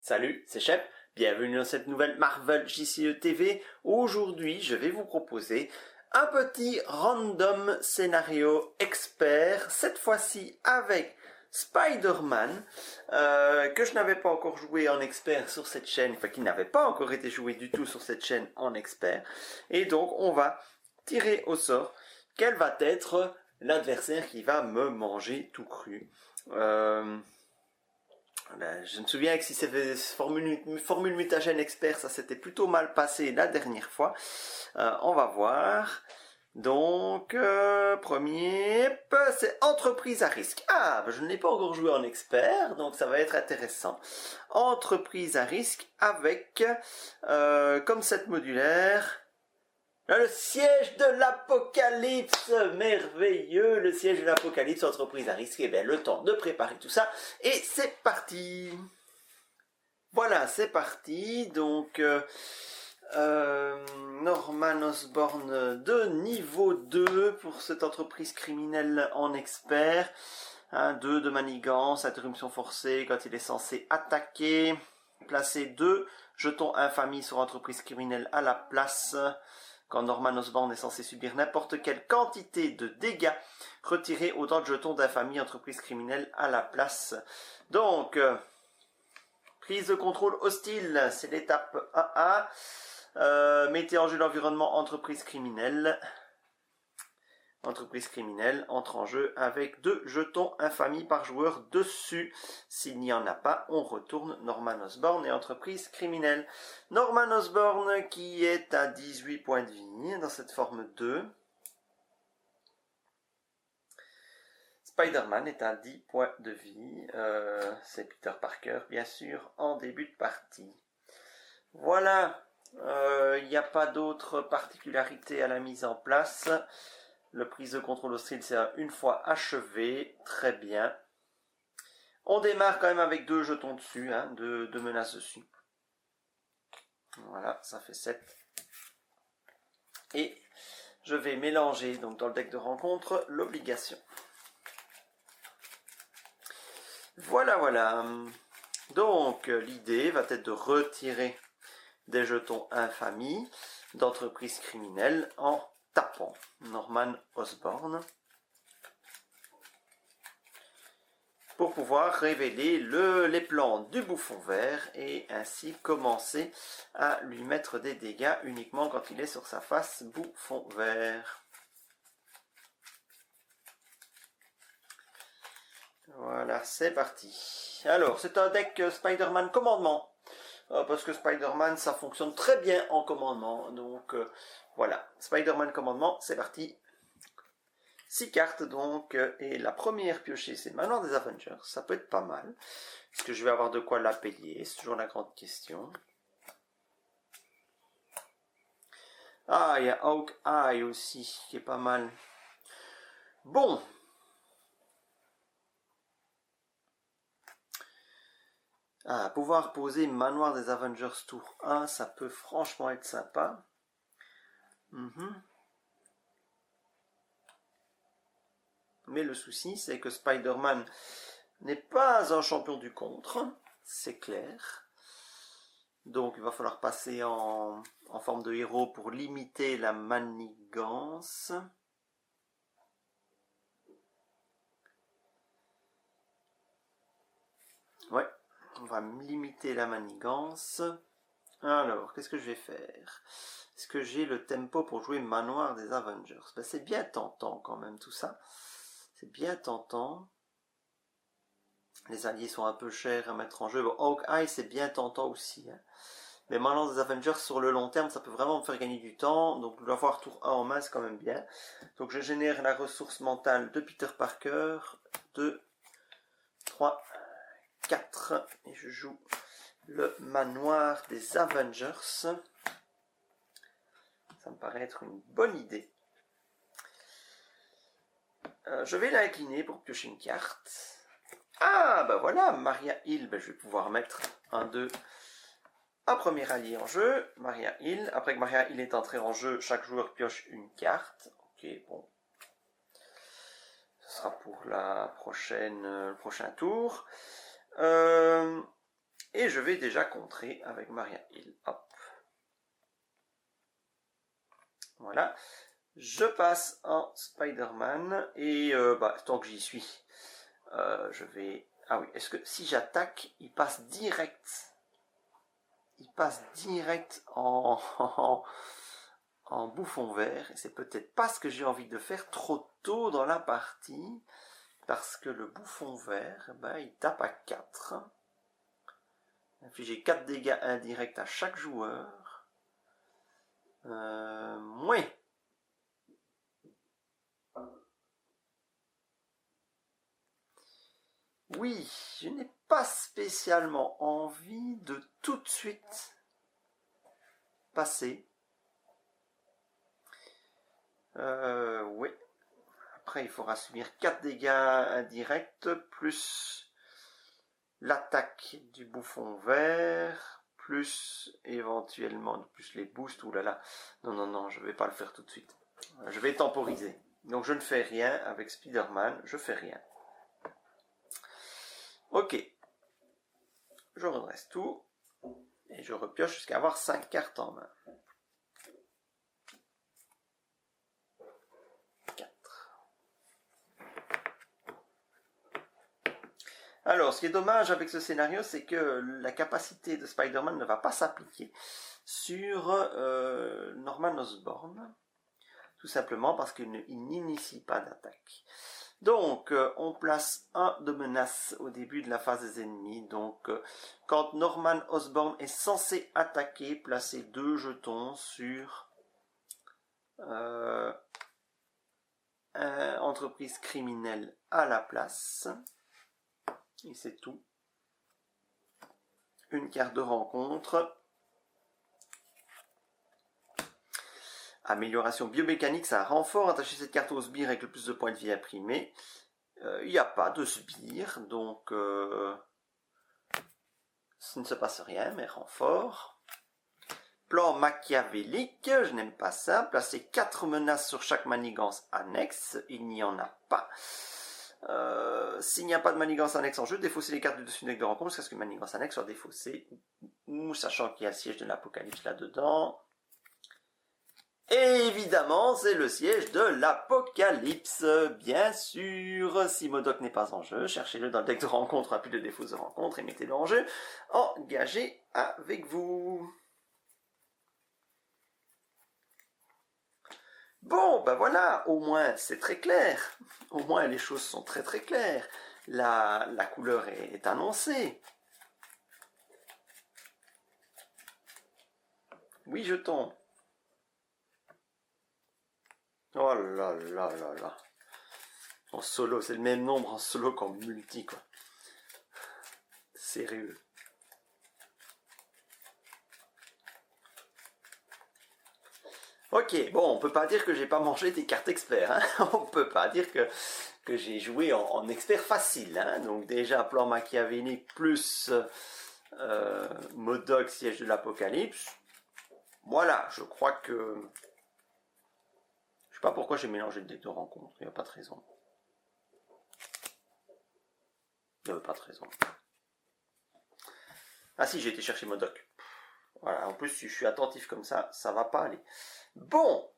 Salut, c'est Shep, bienvenue dans cette nouvelle Marvel JCE TV. Aujourd'hui, je vais vous proposer un petit random scénario expert, cette fois-ci avec Spider-Man, que je n'avais pas encore joué en expert sur cette chaîne, enfin qui n'avait pas encore été joué du tout sur cette chaîne en expert. Et donc, on va tirer au sort quel va être l'adversaire qui va me manger tout cru. Je me souviens que si c'était formule mutagène expert, ça s'était plutôt mal passé la dernière fois. On va voir. Donc, premier, c'est entreprise à risque. Ah, je ne l'ai pas encore joué en expert, donc ça va être intéressant. Entreprise à risque avec, comme set modulaire, le siège de l'apocalypse, merveilleux, le siège de l'apocalypse, entreprise à risque. Et bien, le temps de préparer tout ça. Et c'est parti. Voilà, c'est parti. Donc, Norman Osborn de niveau 2 pour cette entreprise criminelle en expert. 2 de manigance, interruption forcée quand il est censé attaquer. Placer 2 jetons infamie sur entreprise criminelle à la place. Quand Norman Osborn est censé subir n'importe quelle quantité de dégâts, retirer autant de jetons d'infamie entreprise criminelle à la place. Donc, prise de contrôle hostile, c'est l'étape 1A. Mettez en jeu l'environnement entreprise criminelle. Entreprise criminelle entre en jeu avec 2 jetons infamie par joueur dessus. S'il n'y en a pas, on retourne Norman Osborn et entreprise criminelle. Norman Osborn qui est à 18 points de vie dans cette forme 2. Spider-Man est à 10 points de vie. C'est Peter Parker, bien sûr, en début de partie. Voilà. Il n'y a pas d'autre particularité à la mise en place. Le prise de contrôle hostile, c'est une fois achevé. Très bien. On démarre quand même avec 2 jetons dessus, 2 menaces dessus. Voilà, ça fait 7. Et je vais mélanger donc dans le deck de rencontre l'obligation. Voilà. Donc l'idée va être de retirer des jetons infamie d'entreprise criminelle en tapant Norman Osborn pour pouvoir révéler les plans du bouffon vert et ainsi commencer à lui mettre des dégâts uniquement quand il est sur sa face bouffon vert. Voilà, c'est parti. Alors, c'est un deck Spider-Man commandement. Parce que Spider-Man, ça fonctionne très bien en commandement. Donc, voilà. Spider-Man commandement, c'est parti. 6 cartes, donc. Et la première piochée, c'est Manoir des Avengers. Ça peut être pas mal. Est-ce que je vais avoir de quoi la payer? C'est toujours la grande question. Ah, il y a Hawkeye aussi, qui est pas mal. Bon. Pouvoir poser Manoir des Avengers tour 1, ça peut franchement être sympa. Mais le souci, c'est que Spider-Man n'est pas un champion du contre, c'est clair. Donc il va falloir passer en forme de héros pour limiter la manigance. Ouais. On va limiter la manigance. Alors, qu'est-ce que je vais faire? Est-ce que j'ai le tempo pour jouer Manoir des Avengers? C'est bien tentant quand même tout ça. C'est bien tentant. Les alliés sont un peu chers à mettre en jeu. Bon, Hawkeye c'est bien tentant aussi. Mais Manoir des Avengers sur le long terme, ça peut vraiment me faire gagner du temps. Donc l'avoir tour 1 en main, c'est quand même bien. Donc je génère la ressource mentale de Peter Parker. 2, 3, 4 et je joue le Manoir des Avengers. Ça me paraît être une bonne idée. Je vais l'incliner pour piocher une carte. Voilà, Maria Hill. Je vais pouvoir mettre un premier allié en jeu, Maria Hill. Après que Maria Hill est entrée en jeu, chaque joueur pioche une carte. Ok, bon. Ce sera pour le prochain tour. Et je vais déjà contrer avec Maria Hill. Hop. Voilà. Je passe en Spider-Man. Et tant que j'y suis, je vais... Ah oui, est-ce que si j'attaque, il passe direct... Il passe direct en bouffon vert. Et c'est peut-être pas ce que j'ai envie de faire trop tôt dans la partie. Parce que le bouffon vert, il tape à 4. Infliger 4 dégâts indirects à chaque joueur. Ouais. Oui, je n'ai pas spécialement envie de tout de suite passer. Oui. Après, il faudra subir 4 dégâts indirects, plus l'attaque du bouffon vert, plus éventuellement, plus les boosts. Oulala. Non, je ne vais pas le faire tout de suite. Je vais temporiser. Donc je ne fais rien avec Spider-Man, je fais rien. Ok. Je redresse tout. Et je repioche jusqu'à avoir 5 cartes en main. 4. Alors, ce qui est dommage avec ce scénario, c'est que la capacité de Spider-Man ne va pas s'appliquer sur Norman Osborn. Tout simplement parce qu'il n'initie pas d'attaque. Donc, on place 1 de menace au début de la phase des ennemis. Donc, quand Norman Osborn est censé attaquer, placez 2 jetons sur entreprise criminelle à la place. Et c'est tout. Une carte de rencontre. Amélioration biomécanique, ça renfort. Attacher cette carte au sbire avec le plus de points de vie imprimés. Il n'y a pas de sbire, donc ça ne se passe rien, mais renfort. Plan machiavélique, je n'aime pas ça. Placer 4 menaces sur chaque manigance annexe. Il n'y en a pas. S'il n'y a pas de manigance annexe en jeu, défausser les cartes du dessus du deck de rencontre jusqu'à ce qu'une manigance annexe soit défaussée. Ou sachant qu'il y a le siège de l'apocalypse là-dedans. Et évidemment, c'est le siège de l'apocalypse, bien sûr. Si MODOK n'est pas en jeu, cherchez-le dans le deck de rencontre, appui de défausse de rencontre et mettez-le en jeu. Engagez avec vous. Bon, voilà, au moins c'est très clair. Au moins les choses sont très très claires. La couleur est annoncée. Oui, je tombe. Oh là là là là. En solo, c'est le même nombre en solo qu'en multi, quoi. Sérieux. Ok, bon, on peut pas dire que j'ai pas mangé des cartes experts, hein. On peut pas dire que j'ai joué en expert facile, hein. Donc déjà, plan machiavélique plus MODOK, siège de l'apocalypse. Voilà, je crois que... Je sais pas pourquoi j'ai mélangé le deck de rencontre, il n'y a pas de raison. Il n'y a pas de raison. Ah si, j'ai été chercher MODOK. Voilà, en plus, si je suis attentif comme ça, ça va pas aller. Bon.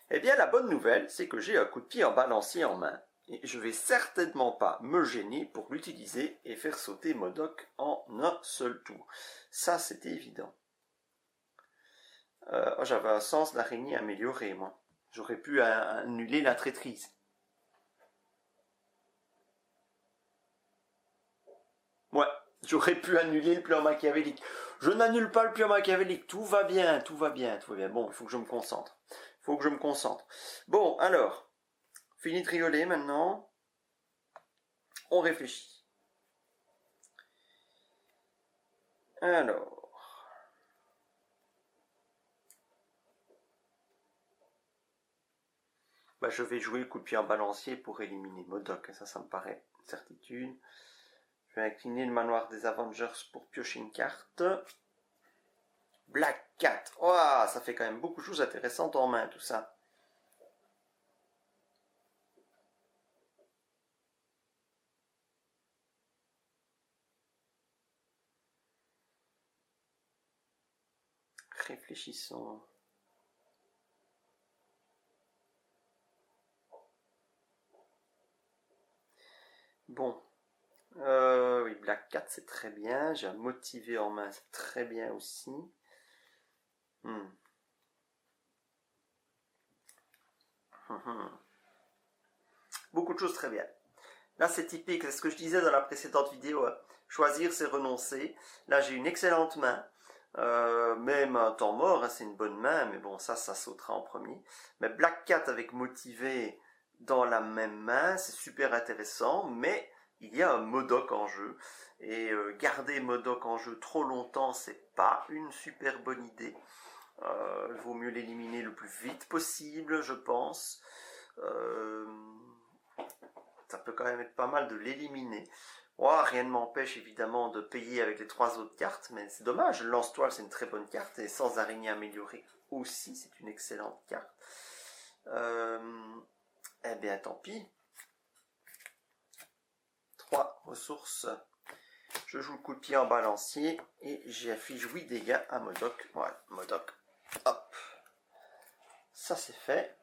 Eh bien, la bonne nouvelle, c'est que j'ai un coup de pied en balancier en main. Et je vais certainement pas me gêner pour l'utiliser et faire sauter MODOK en un seul tour. Ça, c'est évident. J'avais un sens d'araignée amélioré, moi. J'aurais pu annuler la traîtrise. Ouais, j'aurais pu annuler le plan machiavélique. Je n'annule pas le plan machiavélique, tout va bien, tout va bien, tout va bien. Bon, il faut que je me concentre. Bon, alors, fini de rigoler maintenant. On réfléchit. Alors... je vais jouer coup de pied en balancier pour éliminer MODOK, ça me paraît une certitude. Je vais incliner le manoir des Avengers pour piocher une carte. Black Cat, oh, ça fait quand même beaucoup de choses intéressantes en main tout ça. Réfléchissons. Bon. Oui, Black 4 c'est très bien. J'ai un motivé en main, c'est très bien aussi. Beaucoup de choses très bien. Là c'est typique, c'est ce que je disais dans la précédente vidéo. Choisir c'est renoncer. Là j'ai une excellente main. Même un temps mort, hein, c'est une bonne main, mais bon ça sautera en premier. Mais Black 4 avec motivé dans la même main, c'est super intéressant, mais il y a un Modoc en jeu. Et garder Modoc en jeu trop longtemps, c'est pas une super bonne idée. Il vaut mieux l'éliminer le plus vite possible, je pense. Ça peut quand même être pas mal de l'éliminer. Rien ne m'empêche évidemment de payer avec les 3 autres cartes, mais c'est dommage. Lance-toile, c'est une très bonne carte, et sans araignée améliorée aussi, c'est une excellente carte. Eh bien, tant pis. 3 ressources. Je joue le coup de pied en balancier, et j'affiche 8 dégâts à Modoc. Voilà, Modoc. Hop. Ça, c'est fait.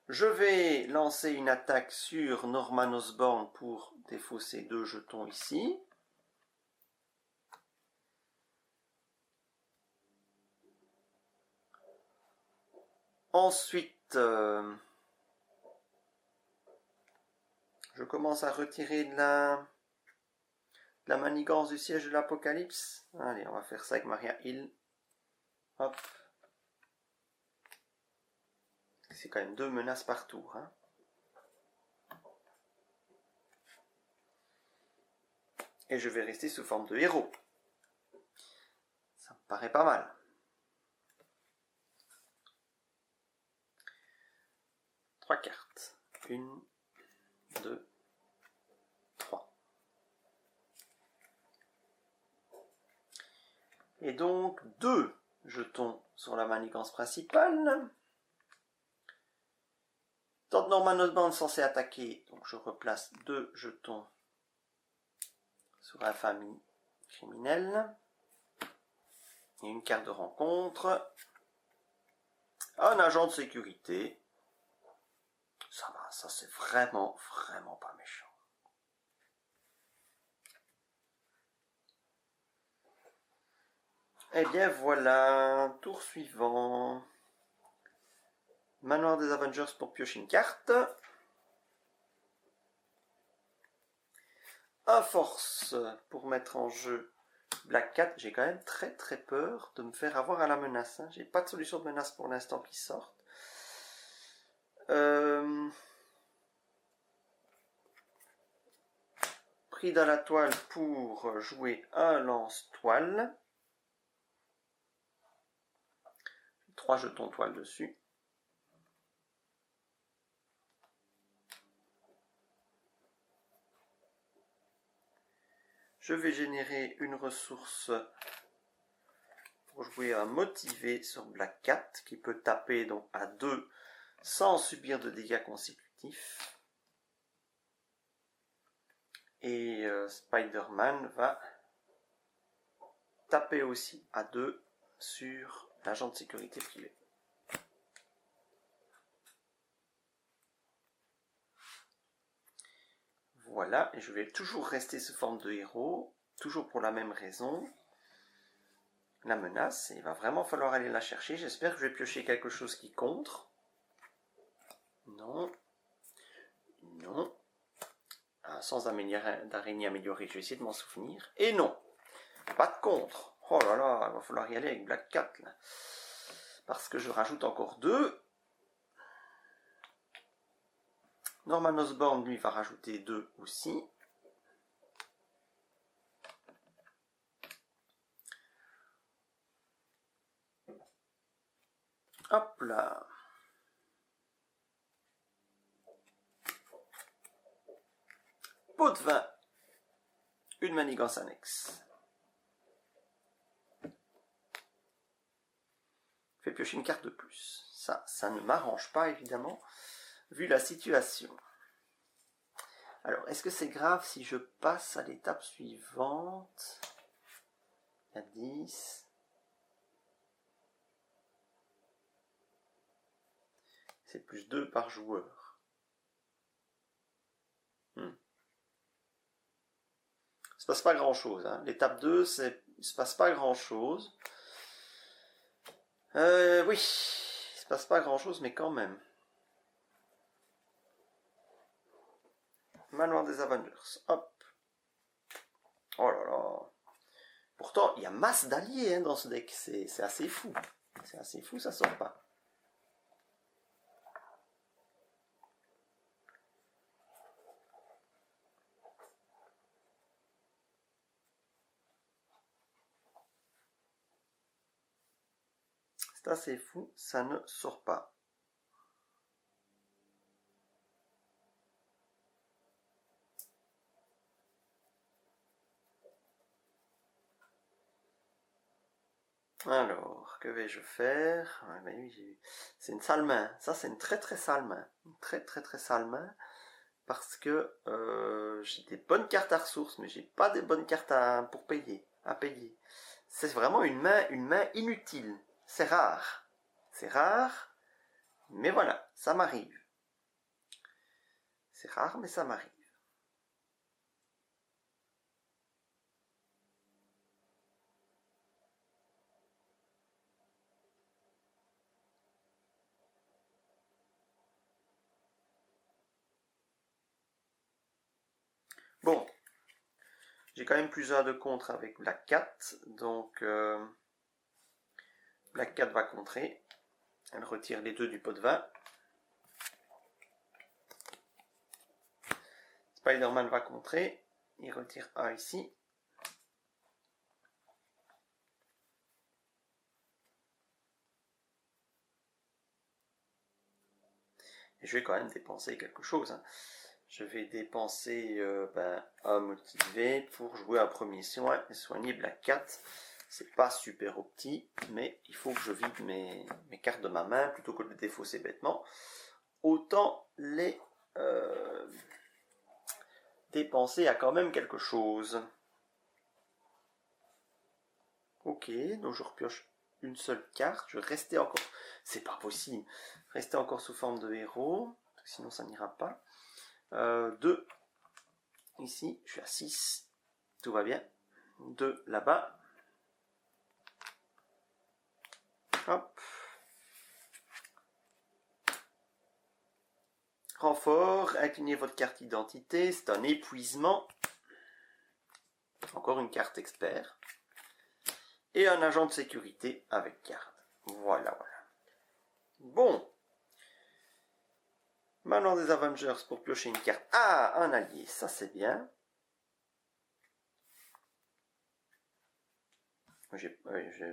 Je vais lancer une attaque sur Norman Osborn pour défausser 2 jetons ici. Ensuite, je commence à retirer de la manigance du siège de l'Apocalypse. Allez, on va faire ça avec Maria Hill. Hop. C'est quand même 2 menaces par tour. Hein. Et je vais rester sous forme de héros. Ça me paraît pas mal. Trois cartes. 1, 2, 3. Et donc 2 jetons sur la manigance principale. Tant que Norman Osborn est censé attaquer, donc je replace 2 jetons sur la famille criminelle. Et une carte de rencontre. Un agent de sécurité. Ça va, ça c'est vraiment pas méchant. Eh bien voilà, tour suivant. Manoir des Avengers pour piocher une carte. Un force pour mettre en jeu Black 4. J'ai quand même très peur de me faire avoir à la menace. Hein. J'ai pas de solution de menace pour l'instant qui sorte. Pris dans la toile pour jouer un lance-toile. 3 jetons toile dessus. Je vais générer une ressource pour jouer un motivé sur Black 4 qui peut taper donc à 2 sans subir de dégâts consécutifs. Et Spider-Man va taper aussi à 2 sur l'agent de sécurité privé. Voilà, et je vais toujours rester sous forme de héros, toujours pour la même raison. La menace, il va vraiment falloir aller la chercher. J'espère que je vais piocher quelque chose qui contre. Non. Non. Ah, sans d'araignée améliorée, je vais essayer de m'en souvenir. Et non. Pas de contre. Oh là là, il va falloir y aller avec Black 4 là. Parce que je rajoute encore 2. Norman Osborn, lui, va rajouter 2 aussi. Hop là. Pot de vin. Une manigance annexe. Fais piocher une carte de plus. Ça ne m'arrange pas, évidemment, vu la situation. Alors, est-ce que c'est grave si je passe à l'étape suivante? Il y a 10. C'est plus 2 par joueur. Il ne se passe pas grand-chose. Hein. L'étape 2, il ne se passe pas grand-chose. Oui, il se passe pas grand-chose, mais quand même. Manoir des Avengers. Hop. Oh là là. Pourtant, il y a masse d'alliés hein, dans ce deck. C'est assez fou. C'est assez fou, ça sort pas. C'est assez fou, ça ne sort pas. Alors, que vais-je faire? Oui, c'est une sale main. Ça, c'est une très très sale main. Une très très très sale main. Parce que j'ai des bonnes cartes à ressources, mais j'ai pas des bonnes cartes pour payer. À payer. C'est vraiment une main inutile. C'est rare. C'est rare. Mais voilà, ça m'arrive. C'est rare, mais ça m'arrive. Bon, j'ai quand même plusieurs de contre avec Black Cat, donc Black Cat va contrer. Elle retire les 2 du pot de vin. Spider-Man va contrer. Il retire A ici. Et je vais quand même dépenser quelque chose. Hein. Je vais dépenser un motivé pour jouer un premier soin et soigner Black Cat. C'est pas super opti, mais il faut que je vide mes cartes de ma main plutôt que de les défausser bêtement. Autant les dépenser à quand même quelque chose. Ok, donc je repioche une seule carte. Je vais rester encore. C'est pas possible. Rester encore sous forme de héros. Sinon ça n'ira pas. 2. Ici, je suis à 6. Tout va bien. 2 là-bas. Hop. Renfort, inclinez votre carte identité, c'est un épuisement. Encore une carte expert. Et un agent de sécurité avec carte. Voilà, voilà. Bon. Manoir des Avengers pour piocher une carte. Ah, un allié, ça c'est bien.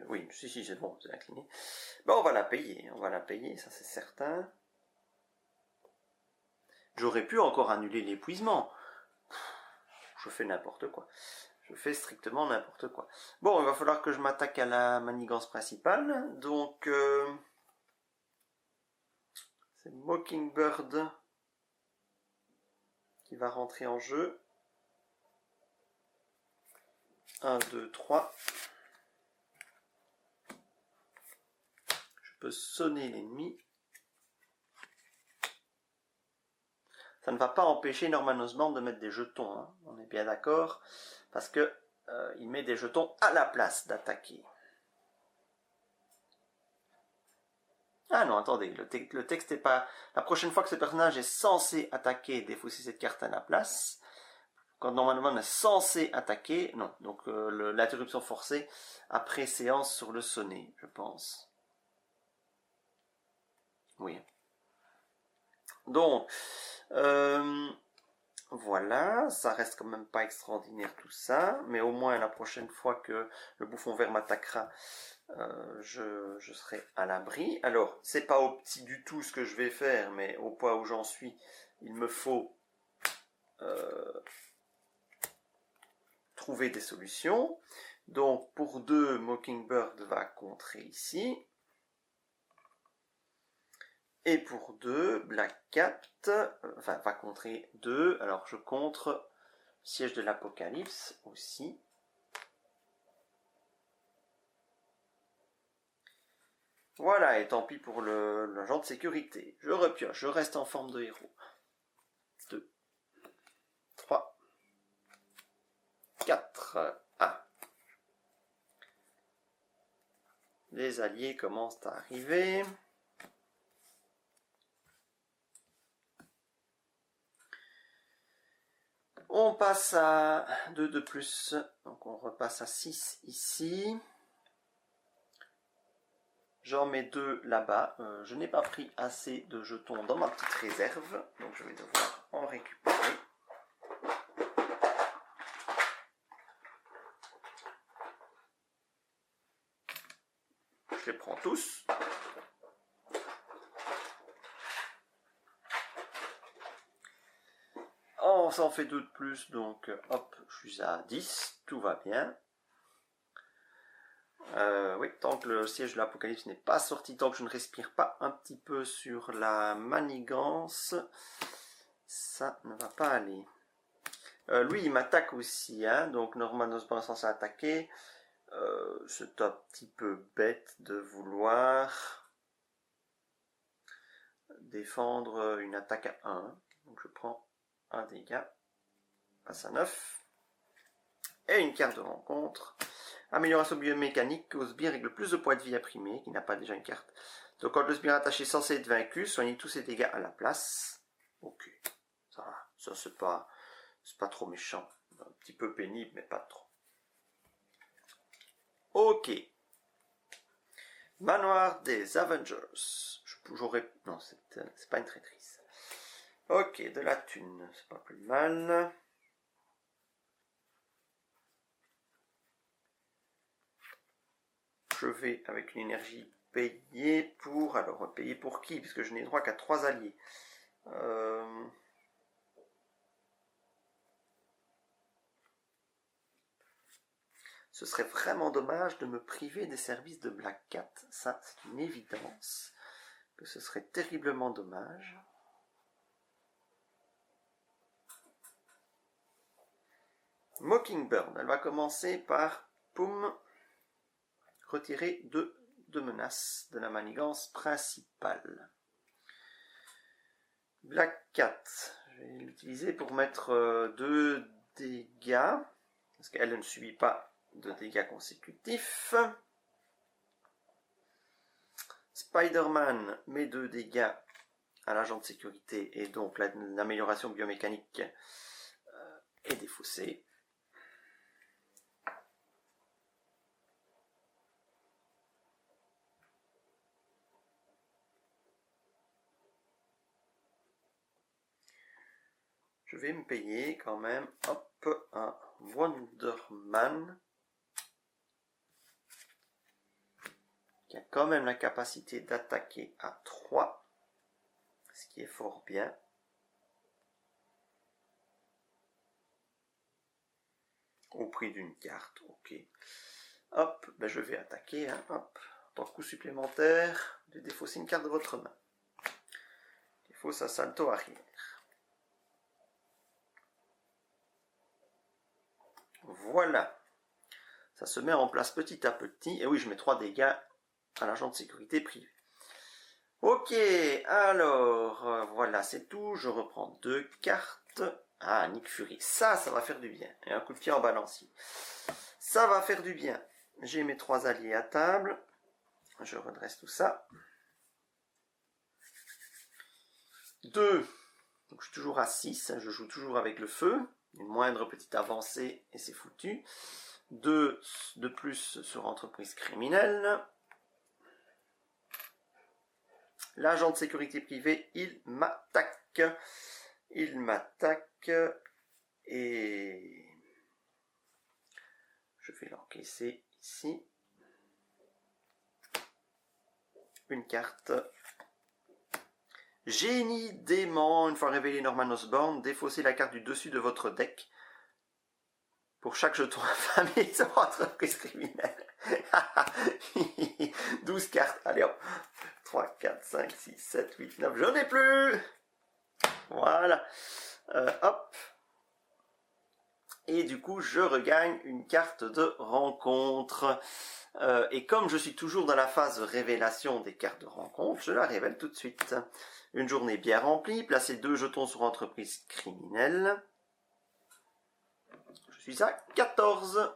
Oui, si, c'est bon, c'est incliné. Bon, on va la payer, ça c'est certain. J'aurais pu encore annuler l'épuisement. Je fais n'importe quoi. Je fais strictement n'importe quoi. Bon, il va falloir que je m'attaque à la manigance principale. Donc, c'est Mockingbird qui va rentrer en jeu. 1, 2, 3. Je peux sonner l'ennemi. Ça ne va pas empêcher Norman Osborn de mettre des jetons, hein. On est bien d'accord, parce que il met des jetons à la place d'attaquer. Ah non, attendez, le texte n'est pas... La prochaine fois que ce personnage est censé attaquer et défausser cette carte à la place, quand Norman Osborn est censé attaquer, non, donc l'interruption forcée après séance sur le sonnet, je pense. Oui. Donc, voilà, ça reste quand même pas extraordinaire tout ça, mais au moins la prochaine fois que le bouffon vert m'attaquera, je serai à l'abri. Alors, c'est pas opti du tout ce que je vais faire, mais au point où j'en suis, il me faut trouver des solutions. Donc, pour 2, Mockingbird va contrer ici. Et pour 2, Black Cat, enfin va contrer 2, alors je contre Siège de l'Apocalypse aussi. Voilà, et tant pis pour l'agent de sécurité. Je repioche, je reste en forme de héros. 2, 3, 4. Ah. Les alliés commencent à arriver. On passe à 2 de plus, donc on repasse à 6 ici. J'en mets 2 là-bas. Je n'ai pas pris assez de jetons dans ma petite réserve, donc je vais devoir en récupérer. Je les prends tous. On s'en fait 2 de plus, donc hop, je suis à 10, tout va bien. Oui, tant que le siège de l'Apocalypse n'est pas sorti, tant que je ne respire pas un petit peu sur la manigance, ça ne va pas aller. Lui, il m'attaque aussi, hein, donc Norman Osborn est censé attaquer. C'est un petit peu bête de vouloir défendre une attaque à 1. Donc je prends un dégât, passe à 9. Et une carte de rencontre. Amélioration biomécanique au sbire avec le plus de points de vie imprimés, qui n'a pas déjà une carte. Donc quand le sbire attaché est censé être vaincu, soignez tous ses dégâts à la place. Ok, ça va. Ça c'est pas trop méchant. Un petit peu pénible, mais pas trop. Ok. Manoir des Avengers. J'aurais... Non, c'est pas une traîtrise. Ok, de la thune, c'est pas plus mal. Je vais avec une énergie payée pour... Alors, payer pour qui? Puisque je n'ai droit qu'à 3 alliés. Ce serait vraiment dommage de me priver des services de Black Cat. Ça, c'est une évidence. Que ce serait terriblement dommage. Mockingbird. Elle va commencer par... Poum. Retirer 2 menaces de la manigance principale. Black Cat, je vais l'utiliser pour mettre 2 dégâts, parce qu'elle ne subit pas de dégâts consécutifs. Spider-Man met 2 dégâts à l'agent de sécurité, et donc l'amélioration biomécanique est défaussée. Je vais me payer quand même, hop, un Wonderman qui a quand même la capacité d'attaquer à 3, ce qui est fort bien. Au prix d'une carte, ok. Hop, ben je vais attaquer, hein, hop. En tant que coup supplémentaire, de défausser une carte de votre main. Défausse à salto arrière. Voilà. Ça se met en place petit à petit. Et oui, je mets 3 dégâts à l'agent de sécurité privé. Ok, alors, voilà, c'est tout. Je reprends 2 cartes. Ah, Nick Fury. Ça va faire du bien. Et un coup de pied en balancier. Ça va faire du bien. J'ai mes 3 alliés à table. Je redresse tout ça. 2. Donc je suis toujours à 6. Je joue toujours avec le feu. Une moindre petite avancée et c'est foutu. 2 de plus sur entreprise criminelle. L'agent de sécurité privée, il m'attaque. Il m'attaque et je vais l'encaisser ici. Une carte. Génie dément. Une fois révélé Norman Osborn, défaussez la carte du dessus de votre deck pour chaque jeton affamé sur entreprise criminelle. 12 cartes. Allez hop. 3, 4, 5, 6, 7, 8, 9. J'en ai plus. Voilà. Hop. Et du coup, je regagne une carte de rencontre. Et comme je suis toujours dans la phase de révélation des cartes de rencontre, je la révèle tout de suite. Une journée bien remplie, placez 2 jetons sur entreprise criminelle. Je suis à 14.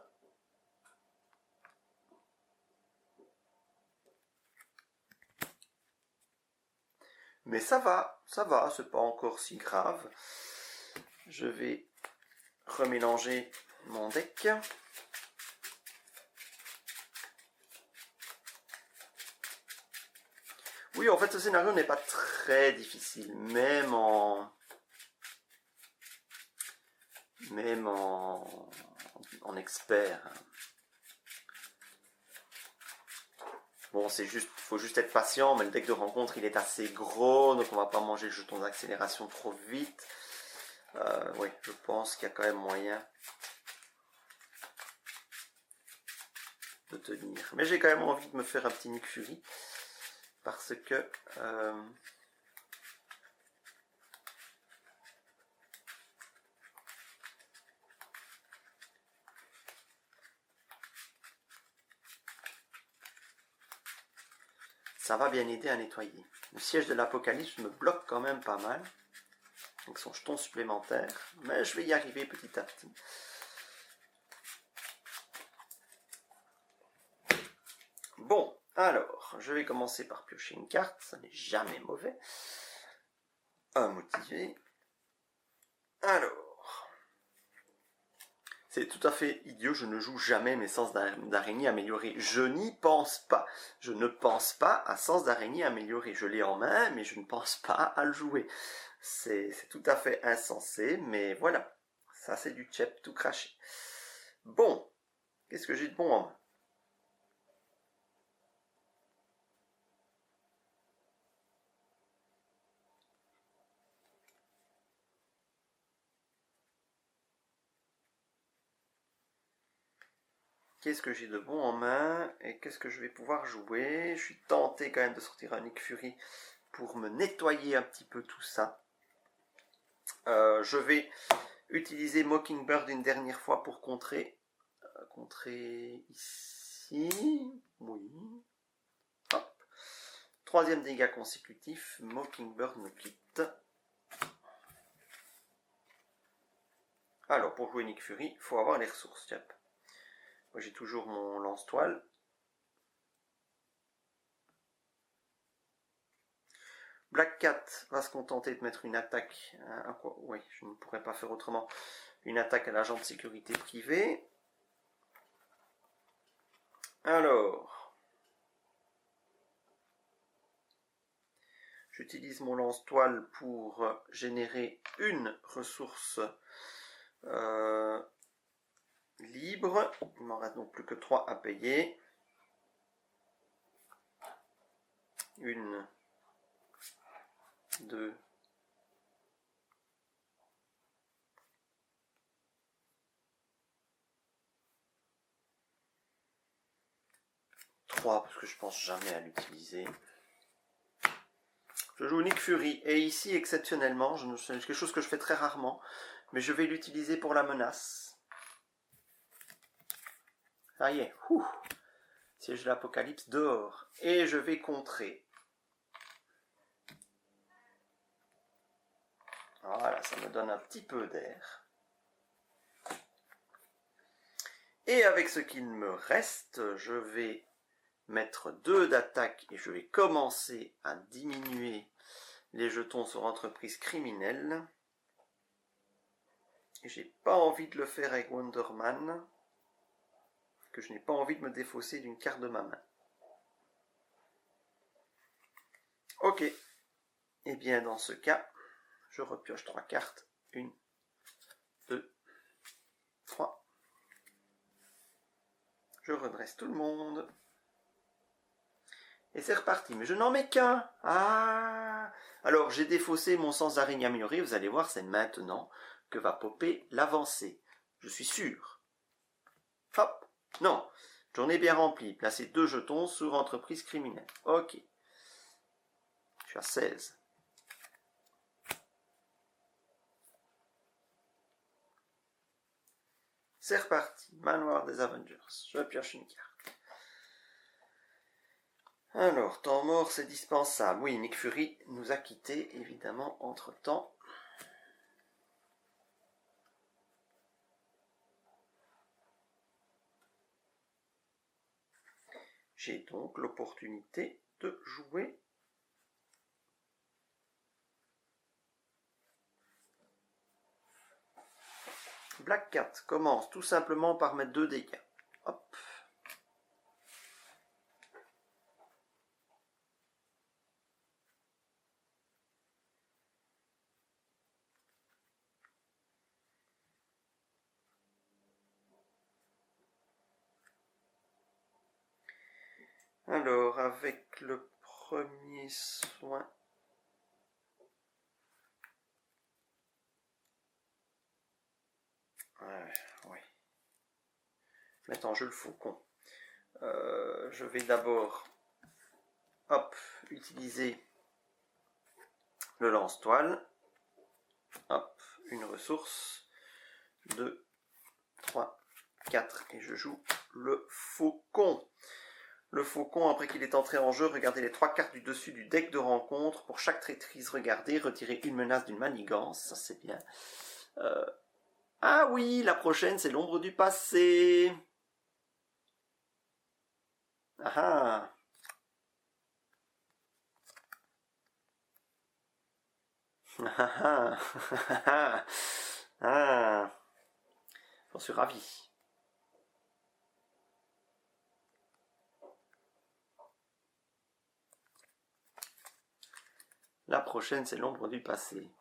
Mais ça va, c'est pas encore si grave. Je vais remélanger mon deck. Oui, en fait, ce scénario n'est pas très difficile, même en expert. Bon, faut juste être patient, mais le deck de rencontre, il est assez gros, donc on va pas manger le jeton d'accélération trop vite. Oui, je pense qu'il y a quand même moyen de tenir. Mais j'ai quand même envie de me faire un petit Nick Fury, parce que ça va bien aider à nettoyer. Le siège de l'Apocalypse me bloque quand même pas mal, avec son jeton supplémentaire, mais je vais y arriver petit à petit. Bon, alors, je vais commencer par piocher une carte, ça n'est jamais mauvais. À motiver. Alors, c'est tout à fait idiot, je ne joue jamais mes sens d'araignée améliorés. Je n'y pense pas. Je ne pense pas à sens d'araignée amélioré. Je l'ai en main, mais je ne pense pas à le jouer. C'est tout à fait insensé, mais voilà. Ça, c'est du chep tout craché. Bon, qu'est-ce que j'ai de bon en main? Qu'est-ce que j'ai de bon en main et qu'est-ce que je vais pouvoir jouer? Je suis tenté quand même de sortir un Nick Fury pour me nettoyer un petit peu tout ça. Je vais utiliser Mockingbird une dernière fois pour contrer. Contrer ici. Oui. Hop. 3e dégât consécutif. Mockingbird me quitte. Alors, pour jouer Nick Fury, il faut avoir les ressources. Tiens. Moi, j'ai toujours mon lance-toile. Black Cat va se contenter de mettre une attaque. Oui, je ne pourrais pas faire autrement. Une attaque à l'agent de sécurité privée. Alors, j'utilise mon lance-toile pour générer une ressource libre. Il m'en reste donc plus que 3 à payer. 1, 2, 3, parce que je pense jamais à l'utiliser. Je joue Nick Fury, et ici, exceptionnellement, c'est quelque chose que je fais très rarement, mais je vais l'utiliser pour la menace. Ça y est, siège de l'Apocalypse dehors. Et je vais contrer. Voilà, ça me donne un petit peu d'air. Et avec ce qu'il me reste, je vais mettre 2 d'attaque et je vais commencer à diminuer les jetons sur entreprise criminelle. Et j'ai pas envie de le faire avec Wonderman, que je n'ai pas envie de me défausser d'une carte de ma main. Ok. Et bien dans ce cas, je repioche 3 cartes. 1, 2, 3. Je redresse tout le monde. Et c'est reparti. Mais je n'en mets qu'un. Ah. Alors j'ai défaussé mon sens d'araignée amélioré. Vous allez voir, c'est maintenant que va popper l'avancée. Je suis sûr. Hop. Non. Journée bien remplie. Placez 2 jetons sur entreprise criminelle. Ok. Je suis à 16. C'est reparti. Manoir des Avengers. Je pioche une carte. Alors, temps mort, c'est dispensable. Oui, Nick Fury nous a quittés, évidemment, entre-temps. J'ai donc l'opportunité de jouer Black Cat commence tout simplement par mettre 2 dégâts. Hop. Alors, avec le premier soin... oui. Mettre en jeu le faucon. Je vais d'abord utiliser le lance-toile. Hop, une ressource. 2, 3, 4. Et je joue le faucon. Le faucon, après qu'il est entré en jeu, regardez les 3 cartes du dessus du deck de rencontre. Pour chaque traîtrise regardée, retirez une menace d'une manigance. Ça, c'est bien. Ah oui, la prochaine, c'est l'ombre du passé. Ah ah. Ah. J'en suis ravi. La prochaine, c'est l'ombre du passé.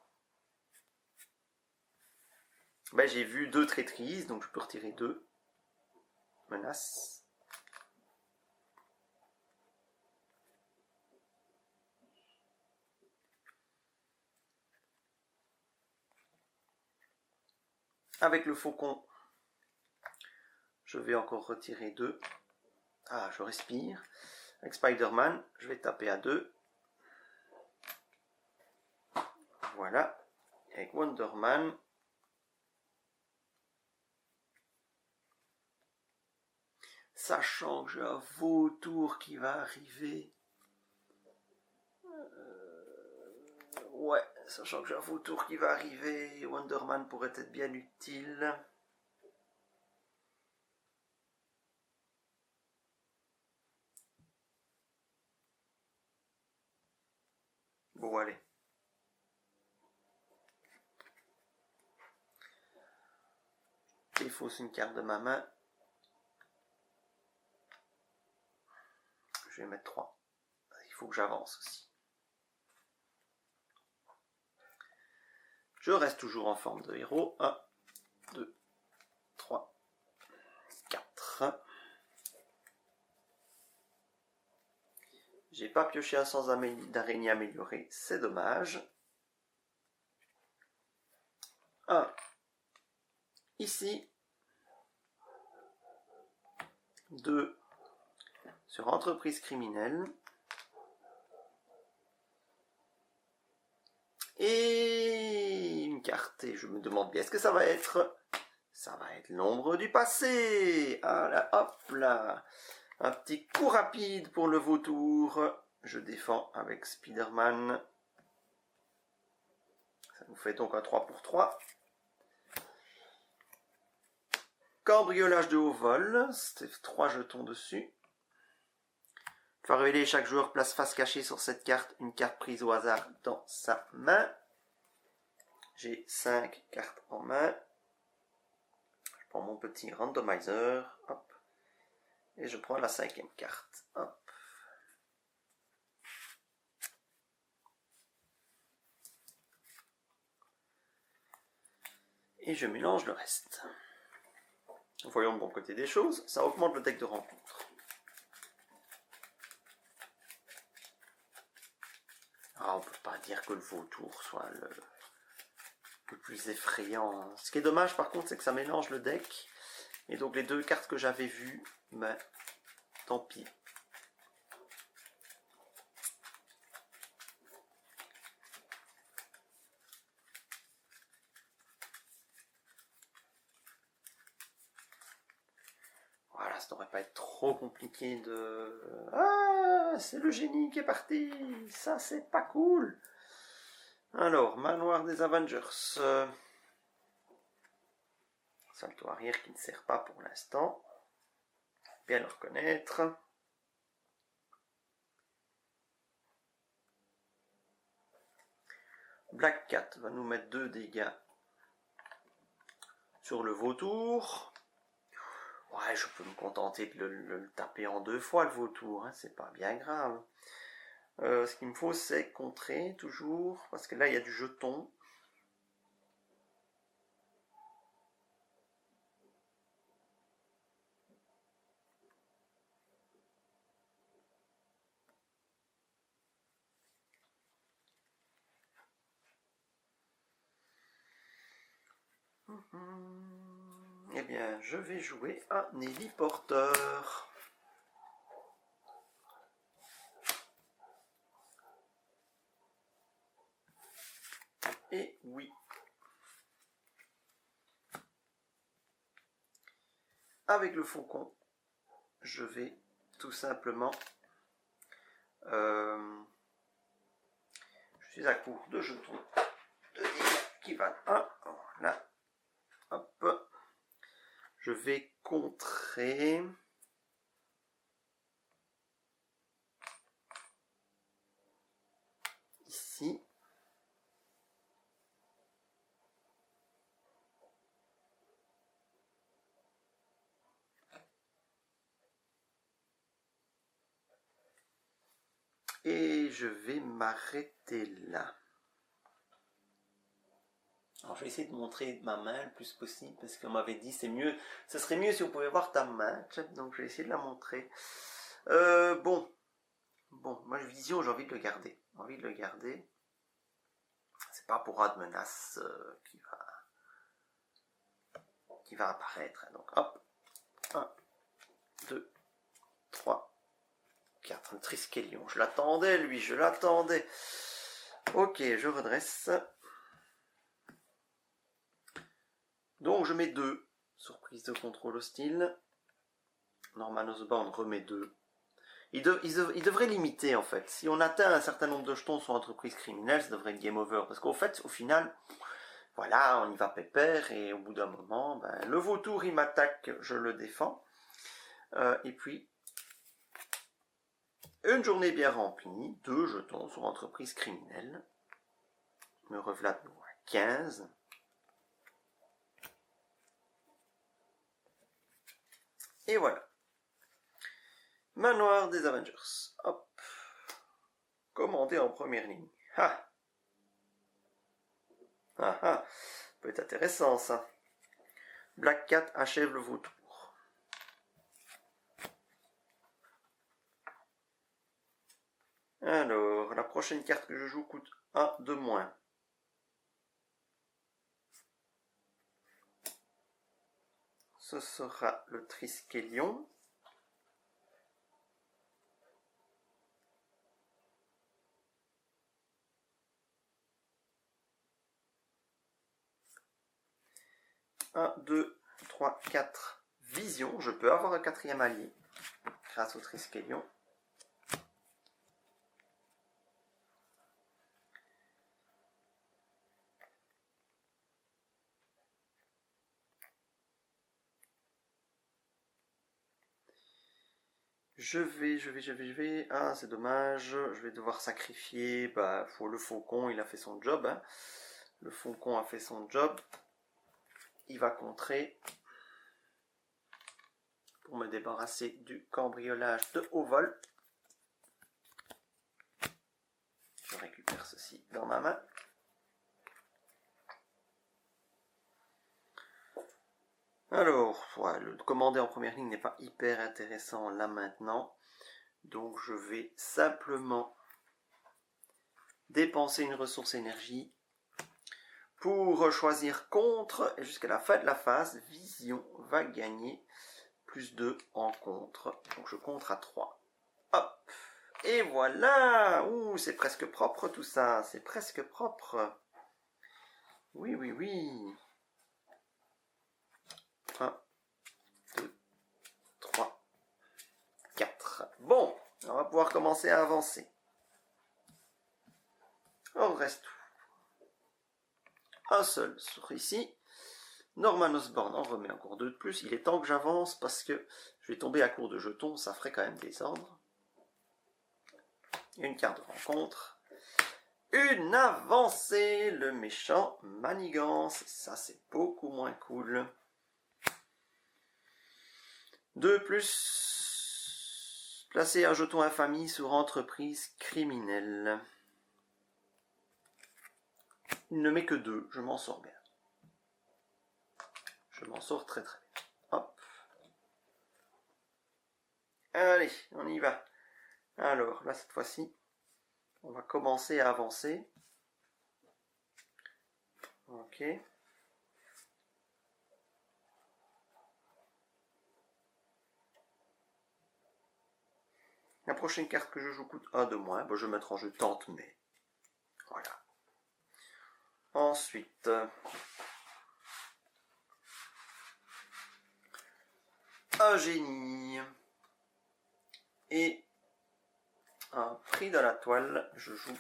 Ben, j'ai vu 2 traîtrises, donc je peux retirer 2 menaces. Avec le faucon, je vais encore retirer 2. Ah, je respire. Avec Spider-Man, je vais taper à 2. Voilà. Et avec Wonder Man, sachant que j'ai un vautour qui va arriver. Ouais, sachant que j'ai un vautour qui va arriver, Wonder Man pourrait être bien utile. Bon, allez. Il faut une carte de ma main. Je vais mettre 3. Il faut que j'avance aussi. Je reste toujours en forme de héros. 1, 2, 3, 4. J'ai pas pioché un sens d'araignée amélioré, c'est dommage. 1. Ici. 2. Sur entreprise criminelle. Et une carte. Et je me demande bien, est-ce que ça va être... Ça va être l'ombre du passé. Ah là, hop là. Un petit coup rapide pour le vautour. Je défends avec Spider-Man. Ça nous fait donc un 3 pour 3. Cambriolage de haut vol. C'était 3 jetons dessus. Faut révéler, chaque joueur place face cachée sur cette carte une carte prise au hasard dans sa main. J'ai 5 cartes en main. Je prends mon petit randomizer. Hop. Et je prends la 5e carte. Hop. Et je mélange le reste. Voyons le bon côté des choses. Ça augmente le deck de rencontre. Ah, on peut pas dire que le vautour soit le plus effrayant. Ce qui est dommage par contre, c'est que ça mélange le deck. Et donc les 2 cartes que j'avais vues, ben, tant pis. ça devrait pas être trop compliqué de... Ah, c'est le génie qui est parti. Ça, c'est pas cool. Alors, manoir des Avengers. Salto arrière qui ne sert pas pour l'instant. Bien le reconnaître. Black Cat va nous mettre 2 dégâts sur le vautour. Ouais, je peux me contenter de le taper en 2 fois le vautour, hein, c'est pas bien grave. Ce qu'il me faut, c'est contrer toujours, parce que là il y a du jeton. Eh bien, je vais jouer un héliporteur. Et oui. Avec le faucon, je vais tout simplement... je suis à court de jetons de dégâts qui valent 1. Voilà. Hop. Je vais contrer... Ici. Et je vais m'arrêter là. Alors je vais essayer de montrer ma main le plus possible parce qu'on m'avait dit c'est mieux, ce serait mieux si on pouvait voir ta main, donc je vais essayer de la montrer. Bon, moi vision j'ai envie de le garder, C'est pas pour de menace qui va apparaître. Donc hop, 1, 2, 3, 4, un Triskelion. Je l'attendais lui, je l'attendais. Ok, je redresse. Donc je mets 2. Surprise de contrôle hostile. Norman Osborn remet 2. Il devrait limiter en fait. Si on atteint un certain nombre de jetons sur entreprise criminelle, ça devrait être game over. Parce qu'au fait, au final, voilà, on y va pépère et au bout d'un moment, ben, le vautour il m'attaque, je le défends. Et puis, une journée bien remplie, 2 jetons sur entreprise criminelle. Me revoilà de nouveau à 15. Et voilà. Manoir des Avengers. Hop. Commandé en première ligne. Ah. Ah ah. Peut être intéressant ça. Black Cat achève le vautour. Alors, la prochaine carte que je joue coûte 1 de moins. Ce sera le Triskelion. Un, 2, 3, 4 visions. Je peux avoir un 4e allié grâce au Triskelion. Je vais. Ah, c'est dommage. Je vais devoir sacrifier. Bah, le faucon, il a fait son job. Hein. Le faucon a fait son job. Il va contrer pour me débarrasser du cambriolage de haut vol. Je récupère ceci dans ma main. Alors, ouais, le commander en première ligne n'est pas hyper intéressant là maintenant. Donc je vais simplement dépenser une ressource énergie pour choisir contre. Et jusqu'à la fin de la phase, Vision va gagner plus 2 en contre. Donc je contre à 3. Hop. Et voilà. Ouh, c'est presque propre tout ça. C'est presque propre. Oui, oui, oui. 1, 2, 3, pouvoir commencer à avancer. On reste un seul sur ici. Norman Osborn en remet encore 2 de plus. Il est temps que j'avance parce que je vais tomber à court de jetons. Ça ferait quand même des ordres. Une carte de rencontre. Une avancée. Le méchant manigance. Ça, c'est beaucoup moins cool. 2 plus. Placer un jeton infamie sur entreprise criminelle. Il ne met que 2. Je m'en sors bien. Je m'en sors très très bien. Hop. Allez, on y va. Alors, là, cette fois-ci, on va commencer à avancer. Ok. La prochaine carte que je joue coûte 1 de moins. Bon, je vais mettre en jeu tente, mais... Voilà. Ensuite... un génie. Et... un prix de la toile. Je joue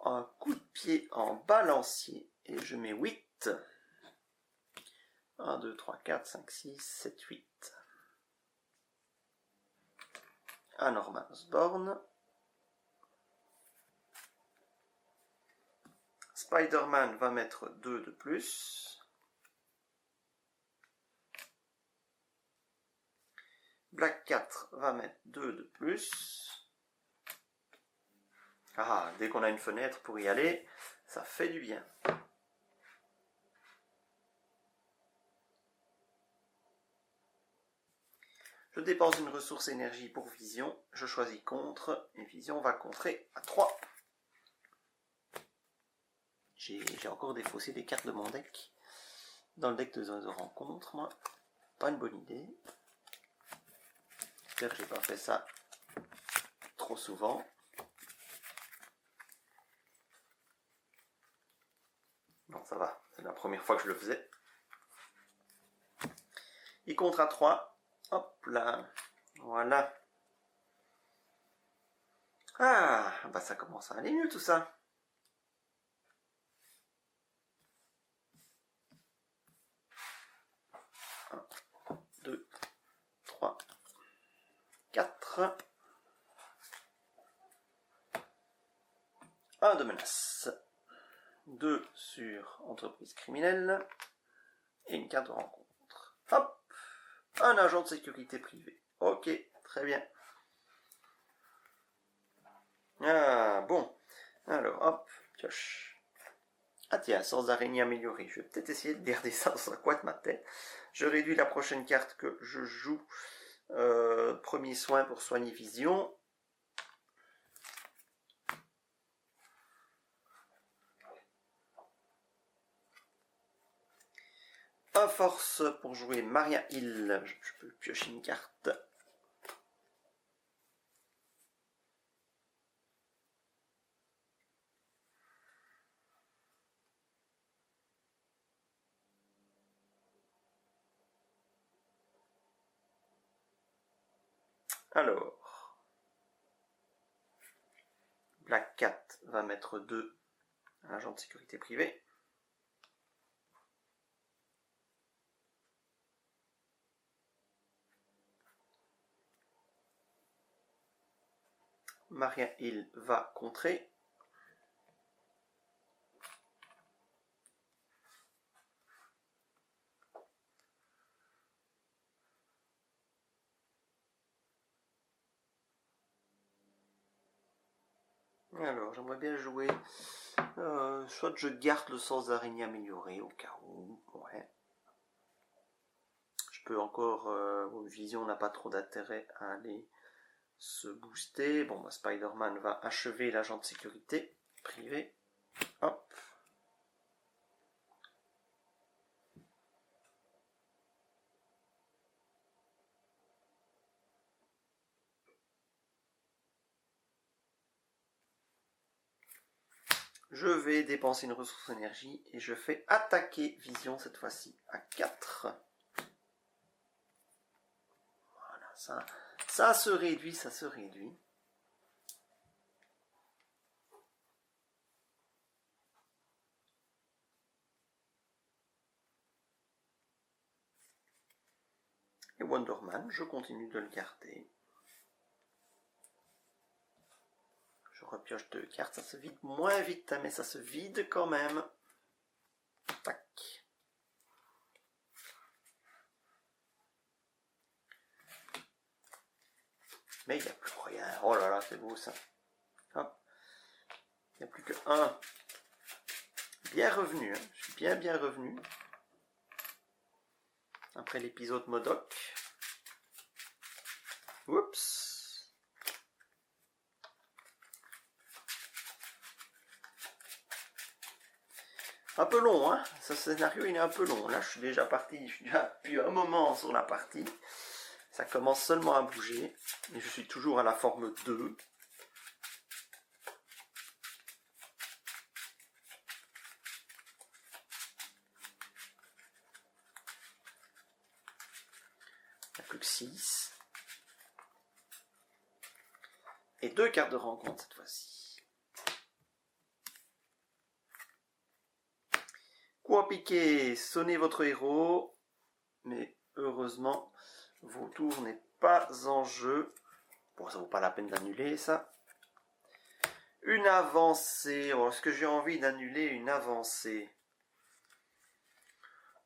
un coup de pied en balancier. Et je mets 8. 1, 2, 3, 4, 5, 6, 7, 8. Un Norman Osborn. Spider-Man va mettre 2 de plus. Black 4 va mettre 2 de plus. Ah, dès qu'on a une fenêtre pour y aller, ça fait du bien. Je dépense une ressource énergie pour Vision. Je choisis contre. Et Vision va contrer à 3. J'ai encore défaussé des cartes de mon deck. Dans le deck de rencontre, moi. Pas une bonne idée. J'espère que j'ai pas fait ça trop souvent. Non, ça va. C'est la première fois que je le faisais. Il contre à 3. Hop là. Voilà. Ah, bah ça commence à aller mieux tout ça. 1, 2, 3, 4. 1 de menace. 2 sur entreprise criminelle. Et une carte de rencontre. Hop. Un agent de sécurité privée. Ok, très bien. Ah, bon. Alors, hop, pioche. Ah tiens, sens d'araignée amélioré. Je vais peut-être essayer de garder ça dans un coin de ma tête. Je réduis la prochaine carte que je joue. Premier soin pour soigner Vision. Un force pour jouer Maria Hill. Je peux piocher une carte. Alors, Black Cat va mettre 2 à l'agent de sécurité privée. Maria Hill va contrer. Alors, j'aimerais bien jouer... soit je garde le sens d'araignée amélioré au cas où. Ouais. Je peux encore... Vision n'a pas trop d'intérêt à aller se booster. Bon, bah, Spider-Man va achever l'agent de sécurité privé. Hop. Je vais dépenser une ressource énergie et je fais attaquer Vision cette fois-ci à 4. Voilà, ça se réduit, ça se réduit. Et Wonder Man, je continue de le garder. Je repioche 2 cartes, ça se vide moins vite, mais ça se vide quand même. Tac. Mais il n'y a plus rien. Oh là là, c'est beau ça. Hop. Il n'y a plus que 1. Bien revenu, hein. Je suis bien revenu. Après l'épisode Modoc. Oups. Un peu long, hein. Ce scénario, il est un peu long. Là, je suis déjà parti. Je suis déjà depuis un moment sur la partie. Ça commence seulement à bouger. Et je suis toujours à la forme 2. Il n'y a plus que 6. Et 2 cartes de rencontre cette fois-ci. Coup à piquer, sonnez votre héros. Mais heureusement, vos tours n'est pas en jeu. Bon, ça vaut pas la peine d'annuler ça. Une avancée. Bon, est-ce que j'ai envie d'annuler une avancée?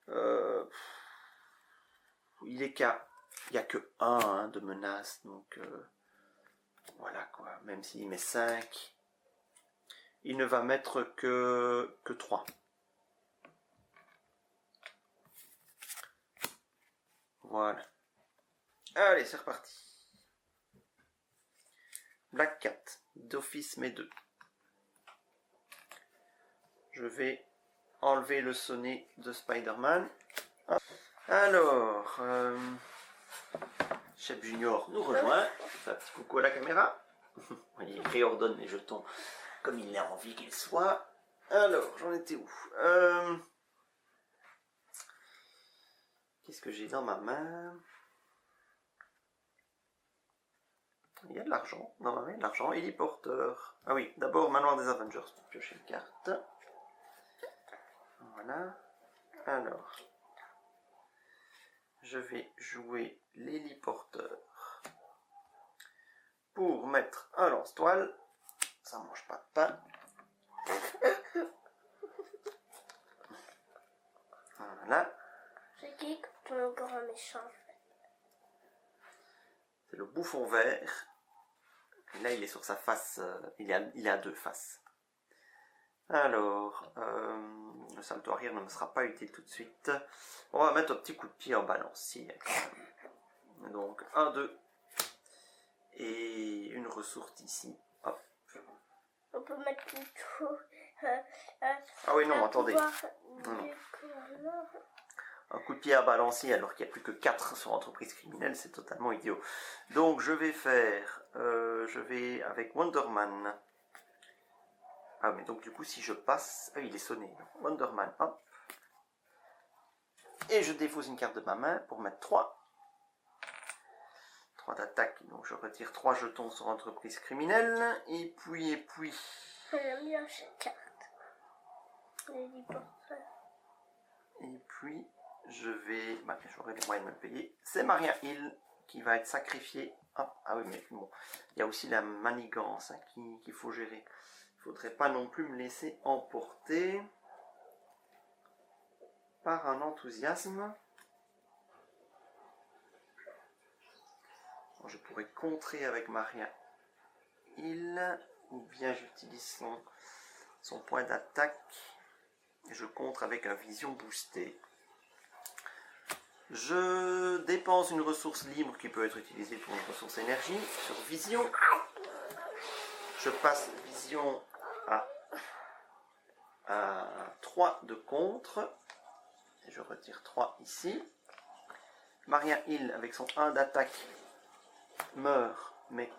Il n'y a que 1 de menace, donc voilà quoi. Même s'il met 5, il ne va mettre que 3. Voilà. Allez, c'est reparti. Black Cat, d'office mes 2. Je vais enlever le sonnet de Spider-Man. Alors, Chef Junior nous rejoint. Un petit coucou à la caméra. Il réordonne les jetons comme il a envie qu'ils soient. Alors, j'en étais où? Qu'est-ce que j'ai dans ma main? Il y a de l'argent. Dans ma main, de l'argent. Héliporteur. Ah oui, d'abord Manoir des Avengers pour piocher une carte. Voilà. Alors, je vais jouer l'héliporteur pour mettre un lance-toile. Ça mange pas de pain. Voilà. C'est qui ton grand méchant? C'est le bouffon vert. Et là, il est sur sa face. Il a 2 faces. Alors, le salto arrière ne me sera pas utile tout de suite. On va mettre un petit coup de pied en balancier. Donc, 1, 2. Et une ressource ici. Hop. On peut mettre plutôt... Ah oui, non, attendez. Non. Un coup de pied à balancier alors qu'il n'y a plus que 4 sur entreprise criminelle, c'est totalement idiot. Donc, je vais faire... je vais avec Wonder Man. Ah, mais donc du coup, si je passe... Ah, il est sonné. Wonder Man, hop. Et je défausse une carte de ma main pour mettre 3. 3 d'attaque, donc je retire 3 jetons sur entreprise criminelle. Et puis... J'aime bien cette carte. L'héliporteur. Et puis, je vais... Bah, j'aurai les moyens de me le payer. C'est Maria Hill qui va être sacrifiée. Hop. Ah oui, mais bon, il y a aussi la manigance hein, qu'il faut gérer. Il ne faudrait pas non plus me laisser emporter par un enthousiasme. Je pourrais contrer avec Maria Hill, ou bien j'utilise son point d'attaque et je contre avec un vision boostée. Je dépense une ressource libre qui peut être utilisée pour une ressource énergie sur vision. Je passe vision à 3 de contre. Et je retire 3 ici. Maria Hill, avec son 1 d'attaque, meurt, mais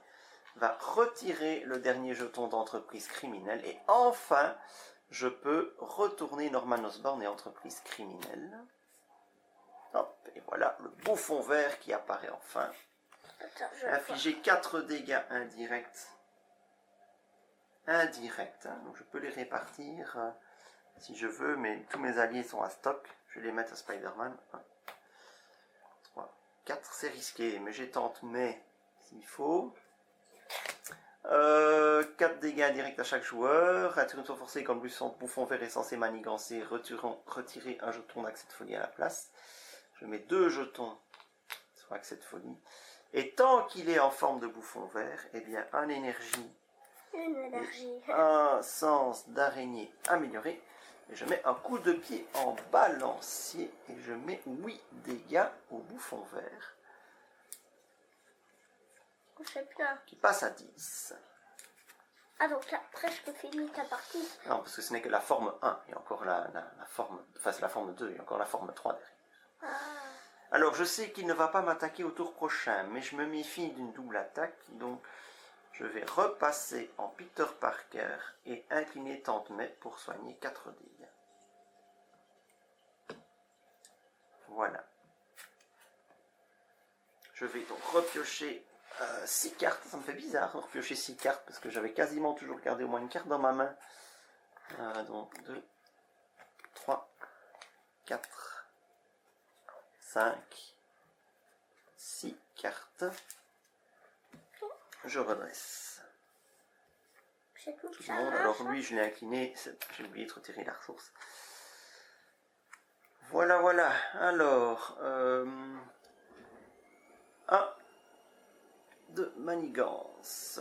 va retirer le dernier jeton d'entreprise criminelle. Et enfin, je peux retourner Norman Osborn et entreprise criminelle. Hop, et voilà le bouffon vert qui apparaît enfin. Infliger 4 dégâts indirects. Hein, donc je peux les répartir si je veux, mais tous mes alliés sont à stock. Je vais les mettre à Spider-Man. 1, 3, 4, c'est risqué, mais j'ai tente, mais s'il faut. 4 dégâts directs à chaque joueur. Un tour forcé comme bouffon vert est censé manigancer, retirer un jeton d'accès de folie à la place. Je mets 2 jetons sur accès de folie. Et tant qu'il est en forme de bouffon vert, eh bien un énergie. Une énergie. Un sens d'araignée amélioré. Et je mets un coup de pied en balancier et je mets 8 dégâts au bouffon vert. Je sais bien. Qui passe à 10. Ah, donc là, presque fini ta partie. Non, parce que ce n'est que la forme 1. Il y a encore la forme... Enfin, c'est la forme 2. Il y a encore la forme 3 derrière. Ah. Alors, je sais qu'il ne va pas m'attaquer au tour prochain, mais je me méfie d'une double attaque. Donc, je vais repasser en Peter Parker et incliner Tante May pour soigner 4 dégâts. Voilà. Je vais donc repiocher 6 cartes. Ça me fait bizarre de repiocher 6 cartes parce que j'avais quasiment toujours gardé au moins une carte dans ma main. Donc 2, 3, 4, 5, 6 cartes. Je redresse. C'est tout Tout ça. le monde. Alors lui, je l'ai incliné. J'ai oublié de retirer la ressource. Voilà, voilà. Alors, 1 de manigance.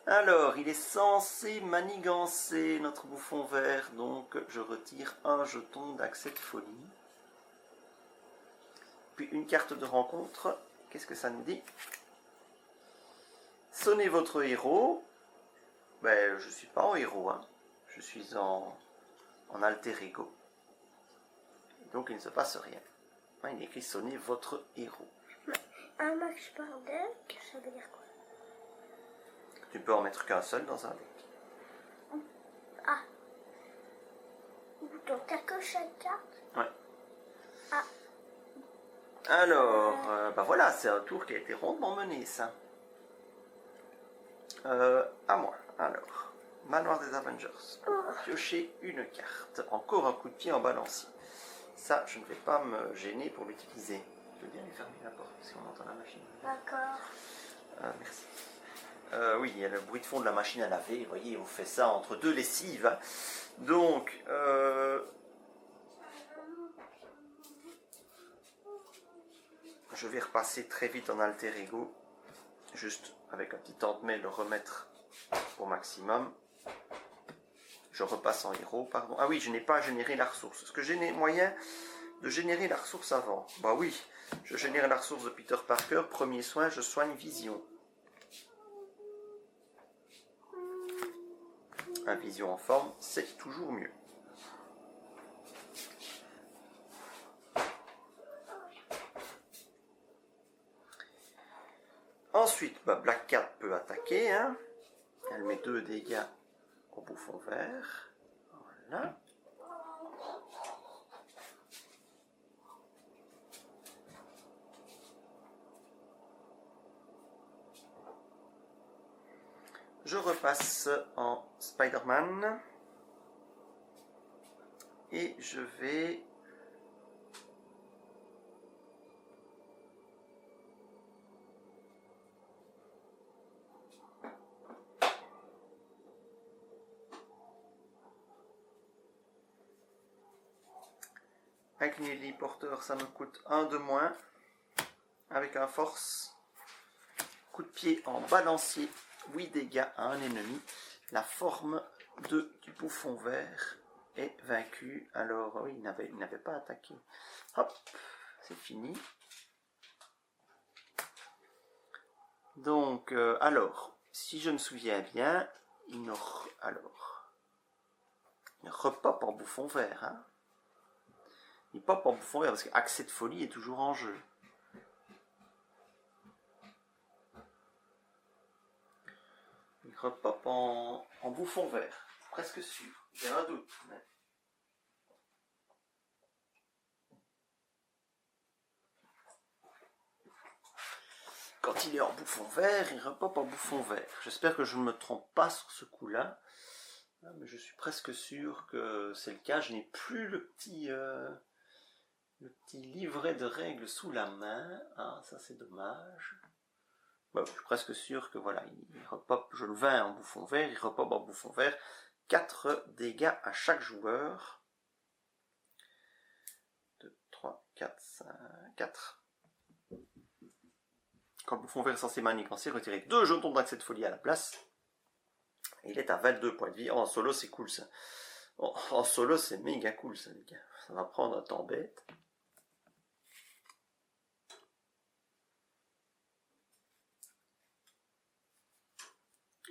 Alors, il est censé manigancer notre bouffon vert, donc je retire un jeton d'accès de folie. Puis une carte de rencontre. Qu'est-ce que ça nous dit? Sonnez votre héros. Ben, je ne suis pas en héros, hein. Je suis en alter ego. Donc il ne se passe rien. Il est écrit sonnez votre héros. Un max par deck, ça veut dire quoi? Tu peux en mettre qu'un seul dans un deck. Ah. Donc t'as que chaque carte? Ouais. Ah. Alors, bah voilà, c'est un tour qui a été rondement mené, ça. À moi. Alors, Manoir des Avengers. Piocher une carte. Encore un coup de pied en balancier. Ça, je ne vais pas me gêner pour l'utiliser. Je vais bien lui fermer la porte parce qu'on entend la machine. D'accord. Merci. Oui, il y a le bruit de fond de la machine à laver. Vous voyez, on fait ça entre deux lessives. Hein. Donc, je vais repasser très vite en alter ego. Juste avec un petit Tante May, le remettre au maximum. Je repasse en héros, pardon. Ah oui, je n'ai pas généré la ressource. Est-ce que j'ai moyen de générer la ressource avant? Bah oui, je génère la ressource de Peter Parker. Premier soin, je soigne vision. Un vision en forme, c'est toujours mieux. Ensuite, bah, Black Cat peut attaquer. Hein. Elle met 2 dégâts au bouffon vert. Voilà. Je repasse en Spider-Man. Et je vais... Avec une téléporteur, ça me coûte 1 de moins. Avec un force, coup de pied en balancier, 8 dégâts à un ennemi. La forme du bouffon vert est vaincue. Alors, oui, il n'avait pas attaqué. Hop, c'est fini. Donc, alors, si je me souviens bien, il repop en bouffon vert. Hein. Il pop en bouffon vert parce que accès de folie est toujours en jeu. Il repop en bouffon vert. Presque sûr. J'ai un doute. Mais... Quand il est en bouffon vert, il repop en bouffon vert. J'espère que je ne me trompe pas sur ce coup-là. Mais je suis presque sûr que c'est le cas. Je n'ai plus le petit... Le petit livret de règles sous la main. Ah, ça c'est dommage. Bon, je suis presque sûr que voilà, il repop, je le vins en bouffon vert, il repop en bouffon vert. 4 dégâts à chaque joueur. 2, 3, 4, 5, 4. Quand le bouffon vert est censé manigancer, retirez 2 jetons d'accès de folie à la place. Et il est à 22 points de vie. Oh, en solo, c'est cool ça. Oh, en solo, c'est méga cool ça, les gars. Ça va prendre un temps bête.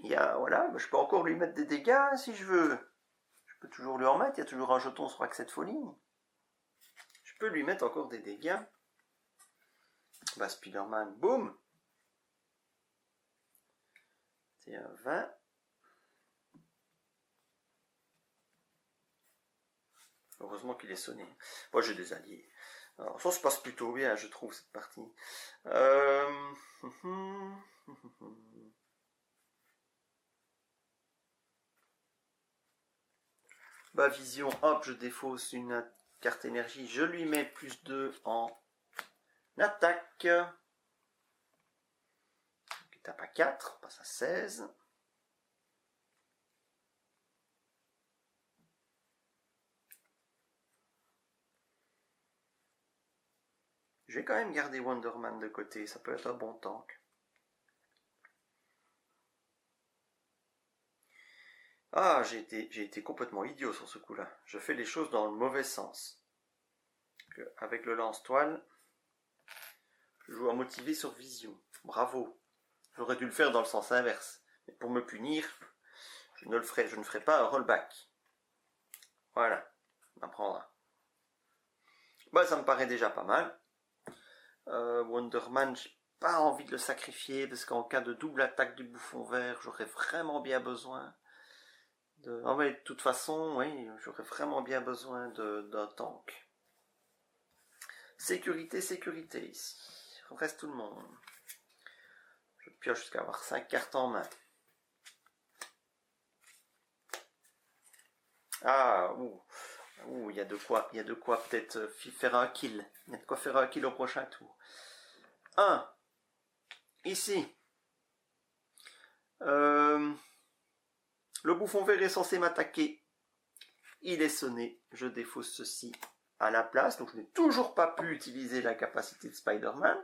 Il y a, voilà, je peux encore lui mettre des dégâts si je veux. Je peux toujours lui en mettre, il y a toujours un jeton sur accès de folie. Je peux lui mettre encore des dégâts. Bah, Spider-Man, boum. C'est un 20. Heureusement qu'il est sonné. Moi, j'ai des alliés. Alors, ça se passe plutôt bien, je trouve, cette partie. Bah, vision, hop, je défausse une carte énergie. Je lui mets plus 2 en attaque. Il tape à 4, on passe à 16. Je vais quand même garder Wonderman de côté, ça peut être un bon tank. Ah, j'ai été complètement idiot sur ce coup-là. Je fais les choses dans le mauvais sens. Avec le lance-toile, je joue à motiver sur vision. Bravo. J'aurais dû le faire dans le sens inverse. Mais pour me punir, je ne ferai pas un rollback. Voilà, on apprendra. Bah, ça me paraît déjà pas mal. Wonderman, j'ai pas envie de le sacrifier parce qu'en cas de double attaque du bouffon vert, j'aurais vraiment bien besoin de... Ah ouais, de toute façon, oui, j'aurais vraiment bien besoin d'un tank. Sécurité, sécurité ici. Reste tout le monde. Je pioche jusqu'à avoir 5 cartes en main. Ah, il y a de quoi peut-être faire un kill. Il y a de quoi faire un kill au prochain tour. 1. Ici. Le bouffon vert est censé m'attaquer. Il est sonné. Je défausse ceci à la place. Donc je n'ai toujours pas pu utiliser la capacité de Spider-Man.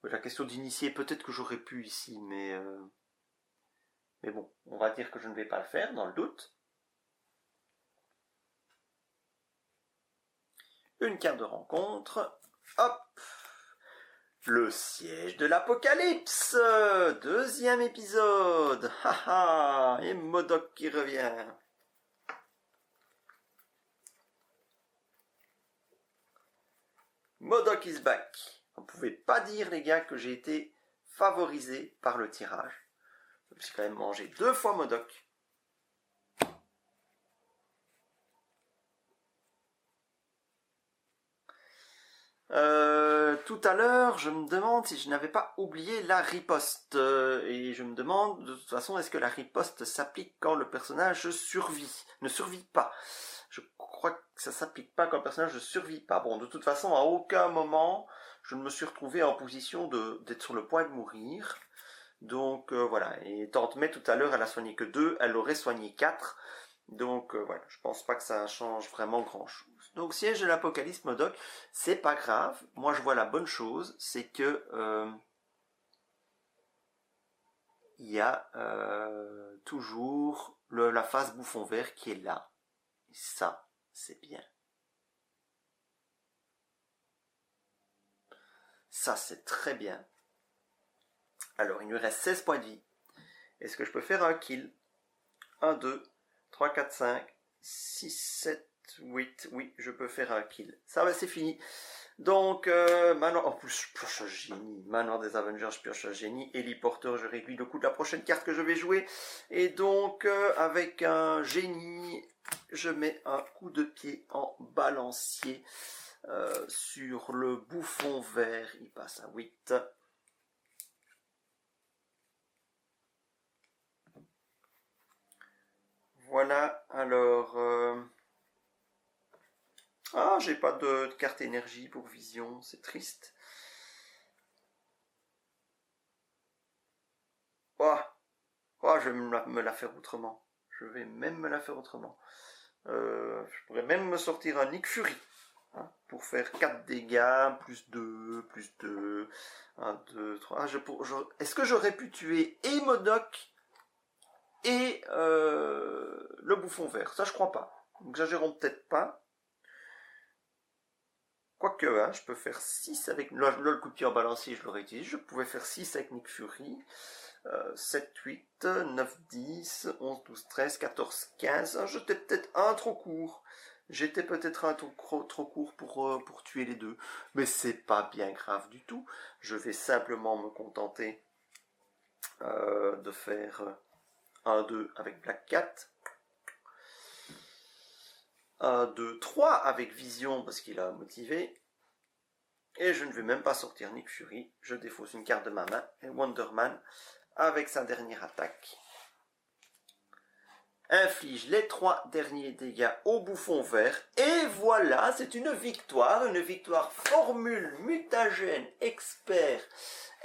La question d'initier, peut-être que j'aurais pu ici, mais bon, on va dire que je ne vais pas le faire, dans le doute. Une carte de rencontre. Hop. Le siège de l'apocalypse. Deuxième épisode. Haha. Et MODOK qui revient. MODOK is back. On ne pouvait pas dire, les gars, que j'ai été favorisé par le tirage. J'ai quand même mangé 2 fois MODOK. Tout à l'heure, je me demande si je n'avais pas oublié la riposte. Et je me demande, de toute façon, est-ce que la riposte s'applique quand le personnage ne survit pas. Je crois que ça s'applique pas quand le personnage ne survit pas. Bon, de toute façon, à aucun moment, je ne me suis retrouvé en position d'être sur le point de mourir. Donc, voilà. Et Tante May, tout à l'heure, elle a soigné que 2, elle aurait soigné 4. Donc, voilà, je pense pas que ça change vraiment grand-chose. Donc, siège de l'apocalypse MODOK, c'est pas grave. Moi, je vois la bonne chose, c'est que il y a toujours la phase bouffon vert qui est là. Et ça, c'est bien. Ça, c'est très bien. Alors, il nous reste 16 points de vie. Est-ce que je peux faire un kill? 1, 2, 3, 4, 5, 6, 7, 8. Oui, je peux faire un kill. Ça va, c'est fini. Donc, manoir, en plus, je pioche un génie. Manoir des Avengers, je pioche un génie. Héliporteur, je réduis le coût de la prochaine carte que je vais jouer. Et donc, avec un génie, je mets un coup de pied en balancier sur le bouffon vert. Il passe à 8. Voilà, alors... Ah, j'ai pas de carte énergie pour Vision, c'est triste. Oh, oh, je vais me la faire autrement. Je vais même me la faire autrement. Je pourrais même me sortir un Nick Fury. Hein, pour faire 4 dégâts, plus 2, plus 2, 1, 2, 3. Est-ce que j'aurais pu tuer et Modok et le bouffon vert? Ça, je crois pas. Exagérons peut-être pas. Quoique, hein, je peux faire 6 avec... Là, le coup de pied en balancier, je l'aurais utilisé. Je pouvais faire 6 avec Nick Fury. 7, 8, 9, 10, 11, 12, 13, 14, 15. J'étais peut-être un trop court. J'étais peut-être un trop court pour tuer les deux. Mais c'est pas bien grave du tout. Je vais simplement me contenter de faire 1, 2 avec Black Cat. 1, 2, 3 avec Vision parce qu'il a motivé. Et je ne vais même pas sortir Nick Fury. Je défausse une carte de ma main. Et Wonderman, avec sa dernière attaque, inflige les 3 derniers dégâts au bouffon vert. Et voilà, c'est une victoire formule mutagène expert.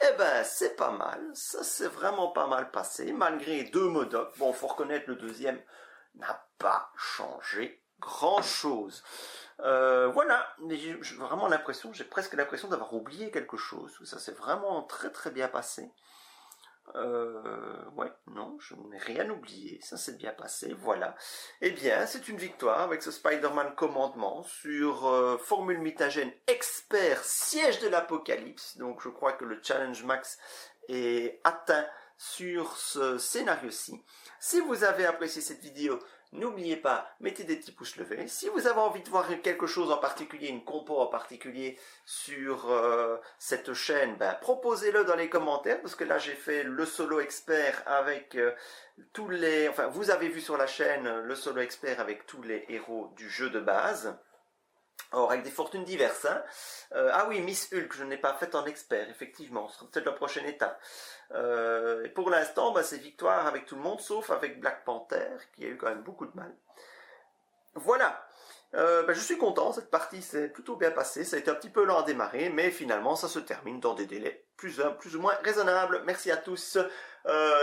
Eh ben, c'est pas mal. Ça s'est vraiment pas mal passé, malgré 2 Modok. Bon, faut reconnaître, le deuxième n'a pas changé grand-chose. Voilà, j'ai vraiment l'impression, j'ai presque l'impression d'avoir oublié quelque chose. Ça s'est vraiment très très bien passé. Ouais, non, je n'ai rien oublié, ça s'est bien passé, voilà. Eh bien, c'est une victoire avec ce Spider-Man commandement sur Formule Mutagène Expert Siège de l'Apocalypse. Donc je crois que le challenge max est atteint sur ce scénario-ci. Si vous avez apprécié cette vidéo, n'oubliez pas, mettez des petits pouces levés. Si vous avez envie de voir quelque chose en particulier, une compo en particulier sur cette chaîne, ben, proposez-le dans les commentaires, parce que là j'ai fait le solo expert avec tous les... Enfin, vous avez vu sur la chaîne le solo expert avec tous les héros du jeu de base. Or, avec des fortunes diverses. Hein. Ah oui, Miss Hulk, je n'ai pas fait en expert, effectivement. Ce sera peut-être la prochaine étape. Et pour l'instant, bah, c'est victoire avec tout le monde, sauf avec Black Panther, qui a eu quand même beaucoup de mal. Voilà. Je suis content, cette partie s'est plutôt bien passée. Ça a été un petit peu lent à démarrer, mais finalement, ça se termine dans des délais plus ou moins raisonnables. Merci à tous.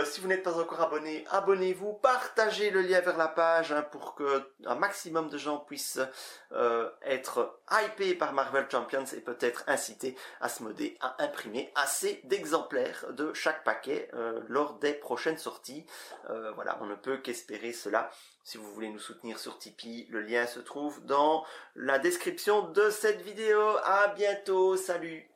Si vous n'êtes pas encore abonné, abonnez-vous, partagez le lien vers la page hein, pour que un maximum de gens puissent être hypés par Marvel Champions et peut-être incités Asmodée à imprimer assez d'exemplaires de chaque paquet lors des prochaines sorties. Voilà, on ne peut qu'espérer cela. Si vous voulez nous soutenir sur Tipeee, le lien se trouve dans la description de cette vidéo. À bientôt, salut!